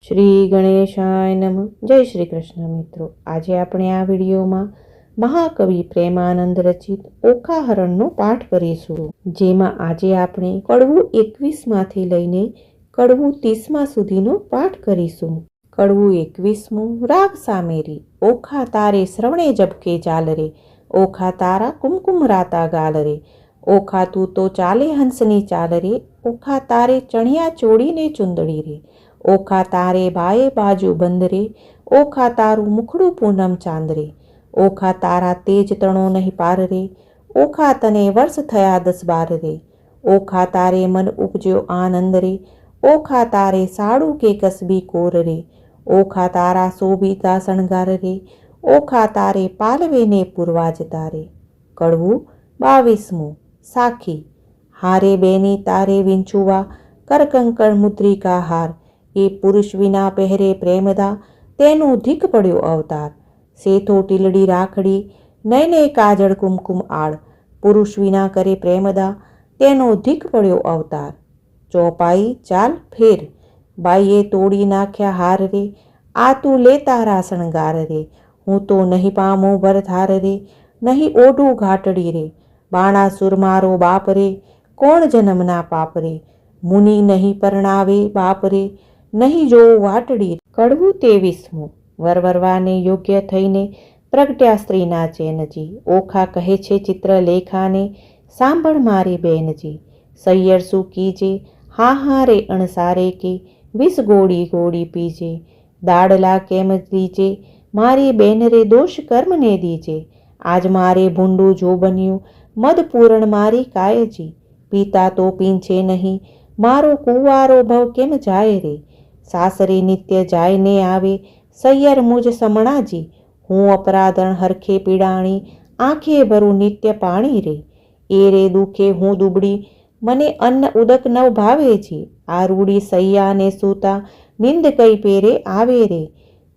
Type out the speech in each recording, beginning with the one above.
શ્રી ગણેશાય નમઃ. જય શ્રી કૃષ્ણ મિત્રો. આજે આપણે આ વિડીયોમાં મહાકવિ પ્રેમાનંદ રચિત ઓખાહરણનો પાઠ કરીશું, જેમાં આજે આપણે કડવું 21માંથી લઈને કડવું 30 સુધીનો પાઠ કરીશું. કડવું 21મું. રાગ સામેરી. ઓખા તારે શ્રવણે જબકે જાલ રે, ઓખા તારા કુમકુમ રાતા ગાલ રે, ઓખા તું તો ચાલે હંસની ચાલ રે, ઓખા તારે ચણિયા ચોળીને ચુંદડી રે, ઓખા તારે બાએ બાજુ બંધ રે, ઓખા તારું મુખડું પૂનમ ચાંદ રે, ઓખા તારા તેજ તણો નહીં પાર રે, ઓખા તને વર્ષ થયા 10-12 રે, ઓખા તારે મન ઉપજ્યો આનંદ રે, ઓખા તારે સાડું કે કસબી કોર રે, ઓખા તારા શોભિતા શણગાર રે, ઓખા તારે પાલવેને પૂરવા જતા રે. કડવું 22મું. સાખી. હારે બેની તારે વિંછુવા, કરકંકણ મુદ્રિકા હાર, એ પુરુષ વિના પહેરે પ્રેમદા, તેનું ધીક પડ્યો અવતાર. સેથો ટીલડી રાખડી, નયને કાજળ કુમકુમ આળ, પુરુષ વિના કરે પ્રેમદા, તેનો ધીક પડ્યો અવતાર. ચોપાઈ ચાલ ફેર. બાઈએ તોડી નાખ્યા હાર રે, આ તું લે તારા શણગાર રે, હું તો નહીં પામું ભરથાર રે, નહીં ઓઢું ઘાટડી રે, બાણાસુર મારો બાપ રે, કોણ જન્મના પાપ રે, મુનિ નહીં પરણાવે બાપ રે, નહીં જોવું વાટડી. કડવું 23મું. વરવરવાને યોગ્ય થઈને પ્રગટ્યા સ્ત્રીના ચેનજી, ઓખા કહે છે ચિત્રલેખાને, સાંભળ મારી બેનજી. સૈયર શું કીજે, હા હા રે અણસારે કે, વિષ ગોળી ગોળી પીજે, દાડલા કેમ દીજે, મારી બેન રે દોષ કર્મને દીજે. આજ મારે ભૂંડું જો બન્યું, મદ પૂરણ મારી કાયજી, પીતા તો પીંછે નહીં, મારો કુંવારો ભવ કેમ જાય રે, સાસરે નિત્ય જાય ને આવે, સૈયર મુજ સમણાજી, હું અપરાધણ હરખે પીડાણી, આંખે ભરું નિત્ય પાણી રે, એ રે દુખે હું દુબળી, મને અન્ન ઉદક નવ ભાવે છે, આ રૂડી સૈયાને સૂતા, નિંદ કઈ પેરે આવે રે,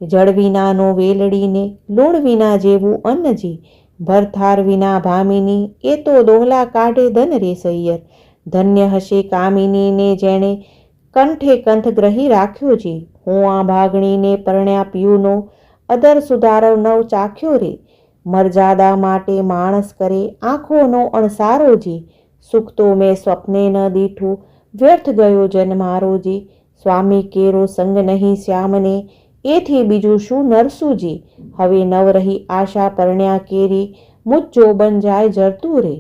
જળ વિનાનો વેલડીને, લૂણ વિના જેવું અન્નજી, ભરથાર વિના ભામિની, એ તો દોહલા કાઢે ધન રે સૈયર, ધન્ય હશે કામિનીને જેણે કંઠે કંઠ ગ્રહી રાખ્યો છે, હું આ ભાગણીને પરણ્યા પીયુનો, અદર સુધારવ નવ ચાખ્યો રે, મર્યાદા માટે માણસ કરે આંખોનો અણસારો જી, સુખ તો મેં સ્વપ્ને ન દીઠું, વ્યર્થ ગયો જન મારો જી, સ્વામી કેરો સંગ નહીં શ્યામને, એથી બીજું શું નરસુજી, હવે નવ રહી આશા પરણ્યા કેરી, મુજ જોબન જાય જરતું રે,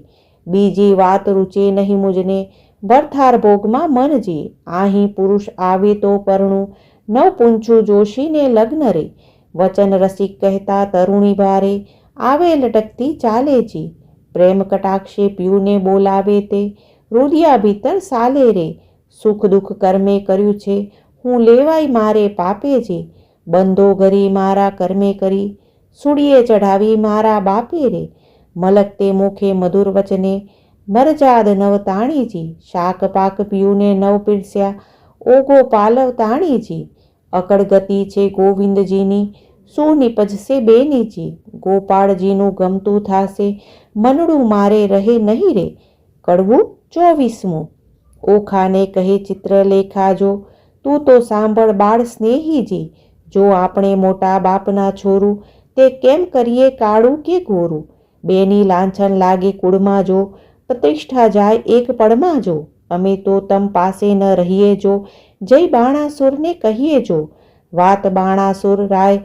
બીજી વાત રૂચે નહીં મુજને, ભરથાર ભોગમાં મનજી, આહીં પુરુષ આવે તો પરણું, નવ પૂંછું જોશીને લગ્ન રે, વચન રસિક કહેતા તરુણી ભારે, આવે લટકતી ચાલે જી, પ્રેમ કટાક્ષે પીયુને બોલાવે તે, રુદિયા ભીતર સાલે રે, સુખ દુઃખ કર્મે કર્યું છે, હું લેવાય મારે પાપે જી, બંધો ઘરી મારા કર્મે કરી, સુડીએ ચઢાવી મારા બાપે રે, મલકતે મુખે મધુર વચને, મરજાદ નવ તાણીજી, શાક પાક પીયુને નવ પીરસ્યા, ઓગો પાલવ તાણીજી, અકળ ગતિ છે ગોવિંદજીની, શું નિપજશે બેનીજી, ગોપાળજીનું ગમતું થાશે, મનડું મારે રહે નહીં રે. કડવું 24મું. ઓખાને કહે ચિત્રલેખા જો, તું તો સાંભળ બાળ સ્નેહીજી, જો આપણે મોટા બાપના છોરું, તે કેમ કરીએ કાળું કે ગોરું, બેની લાંછન લાગે કુળમાં જો, પ્રતિષ્ઠા જાય એક પળમાં જો, અમે તો તમ પાસે ન રહીએ જો, જય બાણાસુરને કહીએ જો, વાત બાણાસુર રાય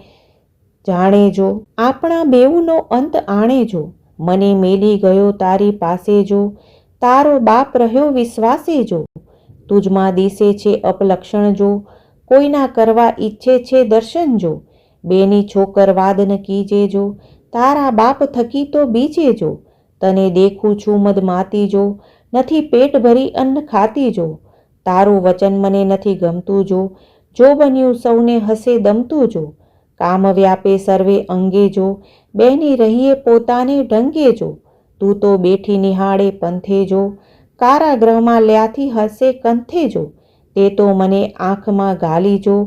જાણે જો, આપણા બેઉનો અંત આણે જો, મને મેલી ગયો તારી પાસે જો, તારો બાપ રહ્યો વિશ્વાસે જો, તુજમાં દિશે છે અપલક્ષણ જો, કોઈના કરવા ઈચ્છે છે દર્શન જો, બેની છોકર વાદન કીજે જો, તારા બાપ થકી તો બીજે જો, તને દેખું છું મદમાતી જો, નથી પેટ ભરી અન્ન ખાતી જો, તારું વચન મને નથી ગમતું જો, જો બન્યું સૌને હસે દમતું જો, કામ વ્યાપે સર્વે અંગે જો, બેની રહીએ પોતાને ઢંગે જો, તું તો બેઠી નિહાળે પંથે જો, કારાગૃહમાં લ્યાથી હસે કંથે જો, તે તો મને આંખમાં ગાલી જો,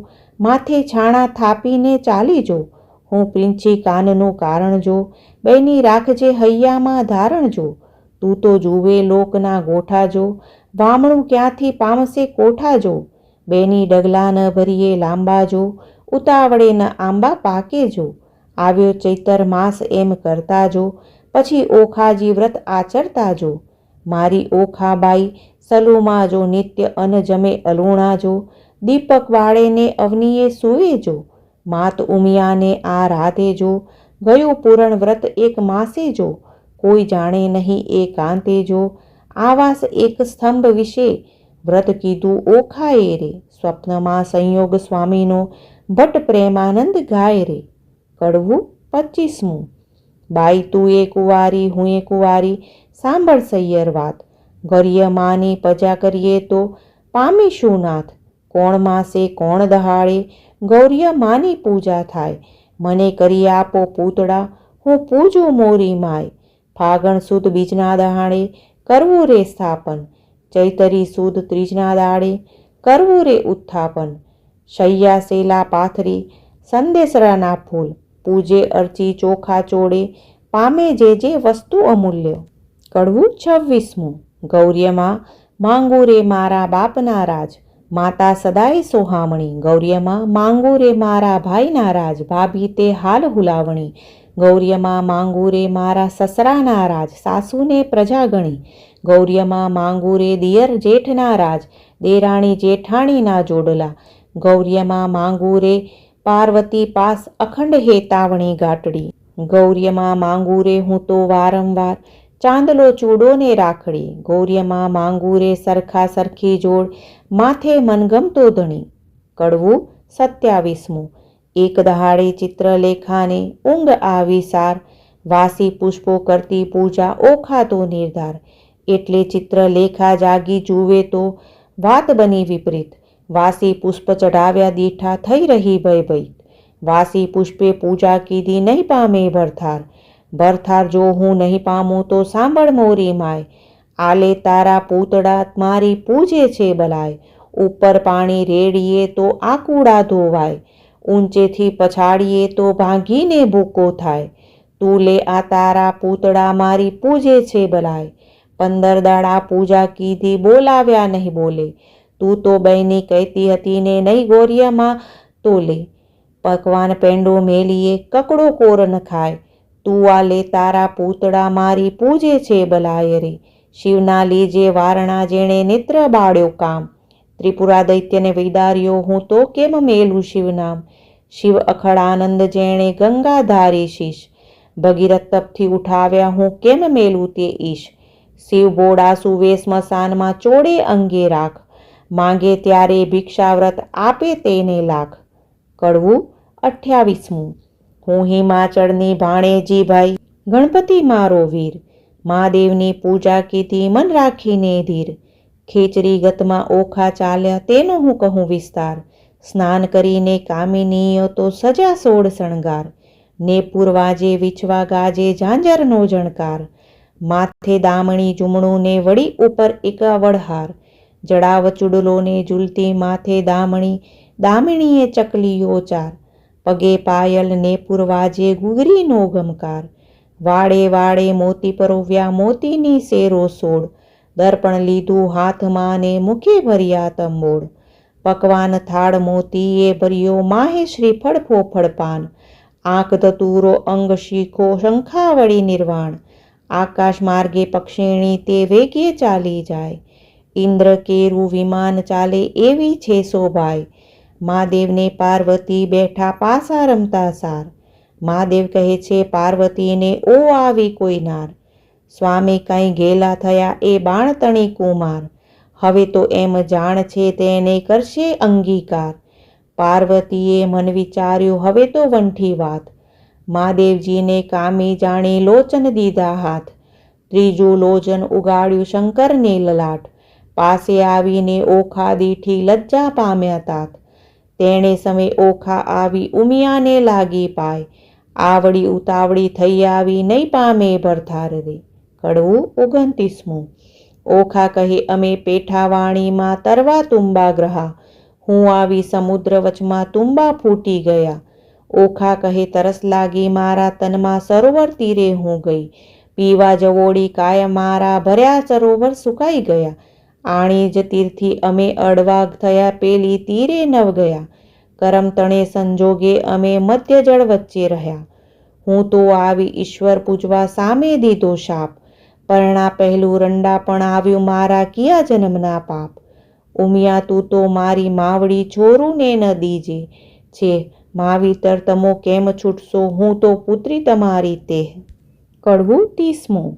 માથે છાણા થાપીને ચાલી જો, હું પીંછી કાનનું કારણ જો, બેની રાખજે હૈયામાં ધારણ જો, તું તો જુએ લોકના ગોઠા જો, વામણું ક્યાંથી પામશે કોઠા જો, બેની ડગલા ન ભરીએ લાંબા જો, ઉતાવળે ન આંબા પાકે જો. આવ્યો ચૈતર માસ એમ કરતા જો, પછી ઓખાજી વ્રત આચરતા જો. મારી ઓખાબાઈ સલુમાં જો, નિત્ય અન જમે અલુણા જો. દીપક વાળે ને અવનીએ સૂવે જો, માત ઉમિયાને આ રાધે જો. ગયું પૂરણ વ્રત એક માસે જો, કોઈ જાણે નહીં એ કાંતે જો. આવાસ એક સ્તંભ વિશે વ્રત કીધું ઓખાએ રે. સ્વપ્નમાં સંયોગ સ્વામીનો ભટ્ટ પ્રેમાનંદ ગાય રે. કડવું 25મું. બાઈ તું એ કુંવારી હું એ કુંવારી, સાંભળ સૈયર વાત. ગૌરિયમાની પજા કરીએ તો પામીશું નાથ. કોણ માસે કોણ દહાડે ગૌરિયમાની પૂજા થાય. મને કરી આપો પૂતળા હું પૂજું મોરી માય. ફાગણ સુદ બીજના દહાડે કરવું રે સ્થાપન. ચૈતરી સુદ ત્રીજના દાડે કરવું રે ઉત્થાપન. શૈયા સેલા પાથરી સંદેશરાના ફૂલ, પૂજે અર્ચી ચોખા ચોડે પામે જે વસ્તુ અમૂલ્ય. કડવું 26મું. ગૌરિયમાં માંગુ રે મારા બાપના રાજ, માતા સદાય સોહામણી. ગૌરિયમાં માંગુ રે મારા ભાઈના રાજ, ભાભી તે હાલ હુલાવણી. ગૌરિયમાં માંગુ રે મારા સસરાના રાજ, સાસુને પ્રજા ગણી. ગૌરિયમાં માંગુ રે દિયર જેઠના રાજ, દેરાણી જેઠાણીના જોડલા. ગૌરિયમાં માંગુ રે પાર્વતી પાસ, અખંડ હેતાવણી ગાટડી. ગૌરિયમાં માંગુ રે હું તો વારંવાર, ચાંદલો ચૂડો ને રાખડી. ગૌરિયમાં માંગુ રે સરખા સરખી જોડ, માથે મનગમતો ધણી. કડવું 27મું. એક દહાડે ચિત્રલેખાને ઊંઘ આવી સાર, વાસી પુષ્પો કરતી પૂજા ઓખાતો નિર્ધાર. એટલે ચિત્રલેખા જાગી જુએ તો વાત બની વિપરીત. વાસી પુષ્પ ચઢાવ્યા દીઠા થઈ રહી ભયભીત. વાસી પુષ્પે પૂજા કીધી નહીં પામે ભરથાર. ભરથાર જો હું નહીં પામું તો સાંભળ મોરી માય. આલે તારા પૂતળા મારી પૂજે છે બલાય. ઉપર પાણી રેડીએ તો આકુડા ધોવાય, ઊંચેથી પછાડીએ તો ભાંગીને ભૂકો થાય. તું લે આ તારા પૂતળા મારી પૂજે છે બલાય. 15 દાડા પૂજા કીધી બોલાવ્યા નહીં બોલે. તું તો બહેની કહેતી હતી ને નહીં ગૌરિયમાં તો લે. પકવાન પેંડો મેલીએ કકડો કોર ન ખાય. તું આ લે તારા પૂતળા મારી પૂજે છે બલાય રે. શિવના લીજે વારણા જેણે નેત્ર બાળ્યો કામ. ત્રિપુરા દૈત્યને વૈદાર્યો હું તો કેમ મેલું શિવનામ. શિવ અખડાનંદ જેણે ગંગાધારી શીશ, ભગીરથ તપથી ઉઠાવ્યા હું કેમ મેલું તે ઈશ. શિવ બોડા સુવે સ્મશાનમાં ચોડે અંગે રાખ, માંગે ત્યારે ભિક્ષાવ્રત આપે તેને લાખ. કડવું 28મું. હું હિમાચળની ભાણેજી ભાઈ, ગણપતિ મારો વીર. મહાદેવની પૂજા કીધી મન રાખીને ધીર. ખેચરી ગતમાં ઓખા ચાલ્યા તેનો હું કહું વિસ્તાર. સ્નાન કરીને કામિનીઓ તો સજા સોળ શણગાર. ને પૂર્વાજે વિછવા ગાજે ઝાંઝરનો ઝણકાર. માથે દામણી ઝૂમણું ને વળી ઉપર એકાવડ હાર. જડાવ ચૂડલો ને ઝૂલતી માથે દામણી, દામિણીએ ચકલીઓ ચાર. પગે પાયલ ને પૂર્વાજે ગુગરીનો ગમકાર. વાડે વાડે મોતી પરોવ્યા મોતીની શેરો સોળ. દર્પણ લીધું હાથમાં ને મુખે ભર્યા તંબોળ. પકવાન થાળ મોતીએ ભર્યો માહે શ્રીફળ ફોફળ પાન. આંખ ધતુરો અંગ શીખો શંખાવળી નિર્વાણ. આકાશ માર્ગે પક્ષીણી તે વેગે ચાલી જાય. ઇન્દ્ર કેરું વિમાન ચાલે એવી છે શોભાય. મહાદેવને પાર્વતી બેઠા પાસા રમતા સાર. મહાદેવ કહે છે પાર્વતીને ઓ આવી કોઈ નાર. સ્વામી કંઈ ગેલા થયા એ બાણતણી કુમાર. હવે તો એમ જાણ છે તેને કરશે અંગીકાર. પાર્વતીએ મન વિચાર્યું હવે તો વંઠી વાત. મહાદેવજીને કામી જાણી લોચન દીધા હાથ. ત્રીજું લોચન ઉગાડ્યું શંકરને લલાટ. પાસે આવીને ઓખા દીઠી લજ્જા પામ્યા તાત. તેણે સમય ઓખા આવી ઉમિયાને લાગી પાય. આવડી ઉતાવળી થઈ આવી નહીં પામે ભરથાર રે. કડવું 29મું. ઓખા કહે અમે પેઠાવાણીમાં તરવા તુંબા ગ્રહા. હું આવી સમુદ્ર વચમાં તુંબા ફૂટી ગયા. ઓખા કહે તરસ લાગી મારા તનમાં સરોવર તીરે હું ગઈ. પીવા જવોડી કાય મારા ભર્યા સરોવર સુકાઈ ગયા. આણી જ તીરથી અમે અડવા થયા પેલી તીરે નવ ગયા, કરમ તણે સંજોગે અમે મધ્ય જળ વચ્ચે રહ્યા. હું તો આવી ઈશ્વર પૂજવા સામે દીધો શાપ, પરણા પહેલું રંડા પણ આવ્યું મારા કિયા જન્મના પાપ. ઉમિયા તું તો મારી માવડી છોરું ને ન દીજે છે, માવીતર તમો કેમ છૂટશો, હું તો પુત્રી તમારી તે. કડવું 30મું.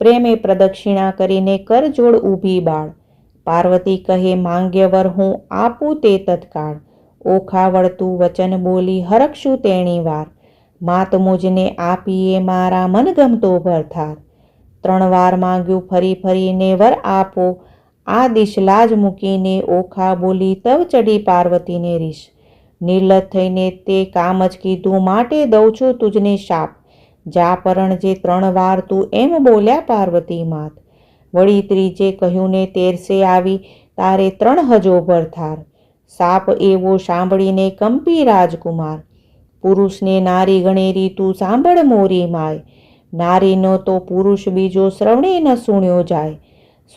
પ્રેમે પ્રદક્ષિણા કરીને કરજોડ ઊભી બાળ, પાર્વતી કહે માંગ્ય વર હું આપું તે તત્કાળ. ઓખા વળતું વચન બોલી હરખશું તેણી વાર, માત મુજને આપીએ મારા મનગમતો ભરથાર. 3 વાર માંગ્યું ફરી ફરીને વર આપો, આ દિશ લાજ મૂકીને ઓખા બોલી તવ ચડી પાર્વતીને રીશ. નિર્લજ થઈને તે કામ જ કીધું માટે દઉં છું તુજને શાપ, જા પરણજે 3 વાર તું એમ બોલ્યા પાર્વતી માત. વળી ત્રીજે કહ્યું ને તેરસે આવી તારે 3 હજો ભરથાર. સાપ એવો સાંભળીને કંપી રાજકુમાર, પુરુષને નારી ગણેરી તું સાંભળ મોરી માય, નારીનો તો પુરુષ બીજો શ્રવણે ન સુણ્યો જાય.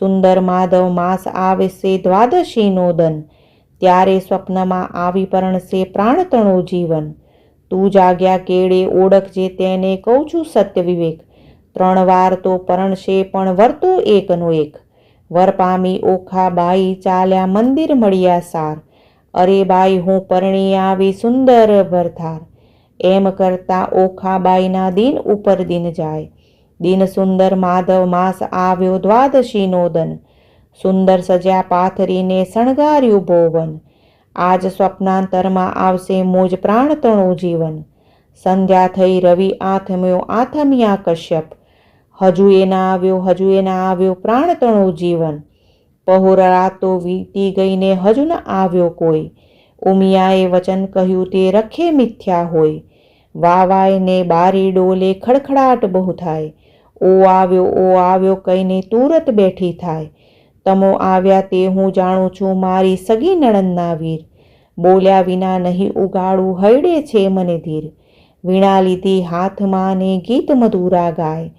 સુંદર માધવ માસ આવશે દ્વાદશીનો દન, ત્યારે સ્વપ્નમાં આવી પરણશે પ્રાણતણો જીવન. તું જાગ્યા કેળે ઓળખજે તેને કહું છું સત્ય વિવેક, 3 વાર તો પરણશે પણ વરતો એકનો એક. વર પામી ઓખા બાઈ ચાલ્યા મંદિર મળ્યા સાર, અરે બાઈ હું પરણી આવી સુંદર ભરથાર. એમ કરતા ઓખા બાઈના દિન ઉપર દિન જાય, દિન સુંદર માધવ માસ આવ્યો દ્વાદશીનો દન. સુંદર સજ્યા પાથરીને શણગાર્યું ભોવન, આજ સ્વપ્નાંતરમાં આવશે મોજ પ્રાણતણું જીવન. સંધ્યા થઈ રવિ આથમ્યો આથમ્યા કશ્યપ, હજુ એ ના આવ્યો પ્રાણતણું જીવન. પહોર રાતો વીતી ગઈને હજુ ન આવ્યો કોઈ, ઉમિયાએ વચન કહ્યું તે રખે મિથ્યા હોય. વાવાય ને બારી ડોલે ખડખડાટ બહુ થાય, ઓ આવ્યો કહીને તુરત બેઠી થાય. તમો આવ્યા તે હું જાણું છું મારી સગી નણંદના વીર, બોલ્યા વિના નહીં ઉગાડું હૈડે છે મને ધીર. વીણા લીધી હાથમાં ને ગીત મધુરા ગાય,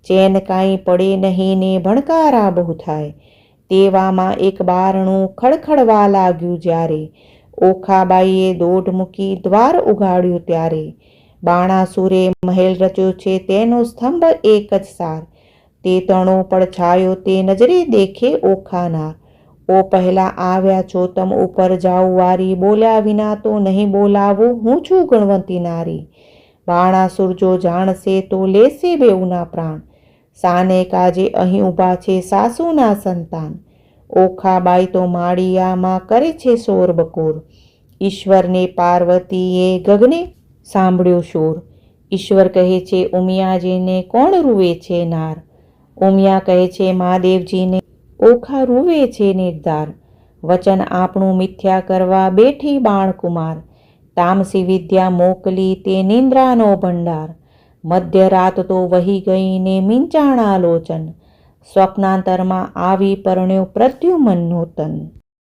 ચેન કાંઈ પડે નહીં ને ભણકારા બહુ થાય. તેવામાં એક બારણું ખડખડવા લાગ્યું જ્યારે, ઓખાબાઈએ દોઢ મૂકી દ્વાર ઉગાડ્યું ત્યારે. બાણાસુરે મહેલ રચ્યો છે તેનો સ્તંભ એક જ સાર, તે તણો પડછાયો તે નજરે દેખે ઓખાનાર. ઓ પહેલા આવ્યા છો તમ ઉપર જાઉં વારી, બોલ્યા વિના તો નહીં બોલાવું હું છું ગુણવંતી નારી. બાણાસુર જો જાણશે તો લેશે બેઉના પ્રાણ, સાને કાજે અહીં ઊભા છે સાસુના સંતાન. ઓખાબાઈ તો માળિયામાં કરે છે શોર બકોર, ઈશ્વરને પાર્વતીએ ગગને સાંભળ્યો શોર. ઈશ્વર કહે છે ઉમિયાજીને કોણ રૂવે છે નાર, ઉમિયા કહે છે મહાદેવજીને ઓખા રૂવે છે નિર્ધાર. વચન આપણું મિથ્યા કરવા બેઠી બાણકુમાર, તામસી વિદ્યા મોકલી તે નિંદ્રાનો ભંડાર. મધ્યરાત તો વહી ગઈને મીંચાણા લોચન, સ્વપ્નાંતરમાં આવી પરણ્યો પ્રદ્યુમનનો તન.